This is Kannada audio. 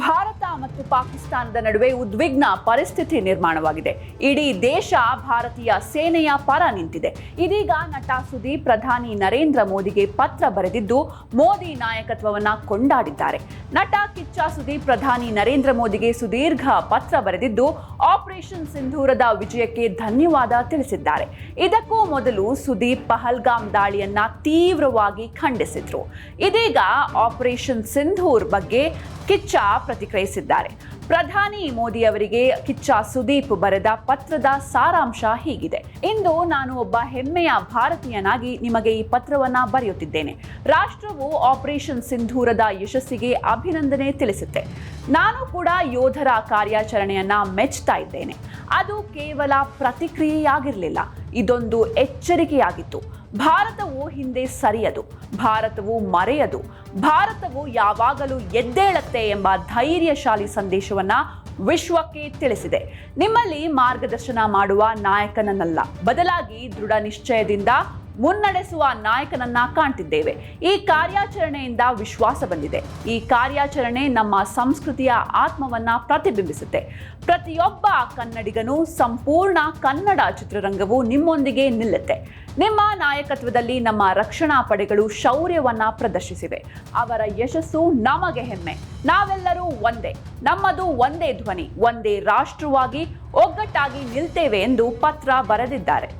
ಭಾರತ ಮತ್ತು ಪಾಕಿಸ್ತಾನದ ನಡುವೆ ಉದ್ವಿಗ್ನ ಪರಿಸ್ಥಿತಿ ನಿರ್ಮಾಣವಾಗಿದೆ. ಇಡೀ ದೇಶ ಭಾರತೀಯ ಸೇನೆಯ ಪರ ನಿಂತಿದೆ. ಇದೀಗ ನಟ ಸುದೀಪ್ ಪ್ರಧಾನಿ ನರೇಂದ್ರ ಮೋದಿಗೆ ಪತ್ರ ಬರೆದಿದ್ದು ಮೋದಿ ನಾಯಕತ್ವವನ್ನ ಕೊಂಡಾಡಿದ್ದಾರೆ. ನಟ ಕಿಚ್ಚ ಸುದೀಪ್ ಪ್ರಧಾನಿ ನರೇಂದ್ರ ಮೋದಿಗೆ ಸುದೀರ್ಘ ಪತ್ರ ಬರೆದಿದ್ದು ಆಪರೇಷನ್ ಸಿಂಧೂರದ ವಿಜಯಕ್ಕೆ ಧನ್ಯವಾದ ತಿಳಿಸಿದ್ದಾರೆ. ಇದಕ್ಕೂ ಮೊದಲು ಸುದೀಪ್ ಪಹಲ್ಗಾಮ್ ದಾಳಿಯನ್ನ ತೀವ್ರವಾಗಿ ಖಂಡಿಸಿದ್ರು. ಇದೀಗ ಆಪರೇಷನ್ ಸಿಂಧೂರ್ ಬಗ್ಗೆ ಕಿಚ್ಚ ಪ್ರತಿಕ್ರಿಯಿಸಿದ್ದಾರೆ. ಪ್ರಧಾನಿ ಮೋದಿ ಅವರಿಗೆ ಕಿಚ್ಚ ಸುದೀಪ್ ಬರೆದ ಪತ್ರದ ಸಾರಾಂಶ ಹೀಗಿದೆ. ಇಂದು ನಾನು ಒಬ್ಬ ಹೆಮ್ಮೆಯ ಭಾರತೀಯನಾಗಿ ನಿಮಗೆ ಈ ಪತ್ರವನ್ನ ಬರೆಯುತ್ತಿದ್ದೇನೆ. ರಾಷ್ಟ್ರವು ಆಪರೇಷನ್ ಸಿಂಧೂರದ ಯಶಸ್ಸಿಗೆ ಅಭಿನಂದನೆ ತಿಳಿಸುತ್ತೆ. ನಾನು ಕೂಡ ಯೋಧರ ಕಾರ್ಯಾಚರಣೆಯನ್ನ ಮೆಚ್ಚುತ್ತಾ ಇದ್ದೇನೆ. ಅದು ಕೇವಲ ಪ್ರತಿಕ್ರಿಯೆಯಾಗಿರಲಿಲ್ಲ, ಇದೊಂದು ಎಚ್ಚರಿಕೆಯಾಗಿತ್ತು. ಭಾರತವು ಹಿಂದೆ ಸರಿಯದು, ಭಾರತವು ಮರೆಯದು, ಭಾರತವು ಯಾವಾಗಲೂ ಎದ್ದೇಳುತ್ತೆ ಎಂಬ ಧೈರ್ಯಶಾಲಿ ಸಂದೇಶವನ್ನ ವಿಶ್ವಕ್ಕೆ ತಿಳಿಸಿದೆ. ನಿಮ್ಮಲ್ಲಿ ಮಾರ್ಗದರ್ಶನ ಮಾಡುವ ನಾಯಕನನ್ನಲ್ಲ, ಬದಲಾಗಿ ದೃಢ ನಿಶ್ಚಯದಿಂದ ಮುನ್ನಡೆಸುವ ನಾಯಕನನ್ನ ಕಾಣ್ತಿದ್ದೇವೆ. ಈ ಕಾರ್ಯಾಚರಣೆಯಿಂದ ವಿಶ್ವಾಸ ಬಂದಿದೆ. ಈ ಕಾರ್ಯಾಚರಣೆ ನಮ್ಮ ಸಂಸ್ಕೃತಿಯ ಆತ್ಮವನ್ನ ಪ್ರತಿಬಿಂಬಿಸುತ್ತೆ. ಪ್ರತಿಯೊಬ್ಬ ಕನ್ನಡಿಗನೂ ಸಂಪೂರ್ಣ ಕನ್ನಡ ಚಿತ್ರರಂಗವು ನಿಮ್ಮೊಂದಿಗೆ ನಿಲ್ಲುತ್ತೆ. ನಿಮ್ಮ ನಾಯಕತ್ವದಲ್ಲಿ ನಮ್ಮ ರಕ್ಷಣಾ ಪಡೆಗಳು ಶೌರ್ಯವನ್ನ ಪ್ರದರ್ಶಿಸಿವೆ. ಅವರ ಯಶಸ್ಸು ನಮಗೆ ಹೆಮ್ಮೆ. ನಾವೆಲ್ಲರೂ ಒಂದೇ, ನಮ್ಮದು ಒಂದೇ ಧ್ವನಿ, ಒಂದೇ ರಾಷ್ಟ್ರವಾಗಿ ಒಗ್ಗಟ್ಟಾಗಿ ನಿಲ್ತೇವೆ ಎಂದು ಪತ್ರ ಬರೆದಿದ್ದಾರೆ.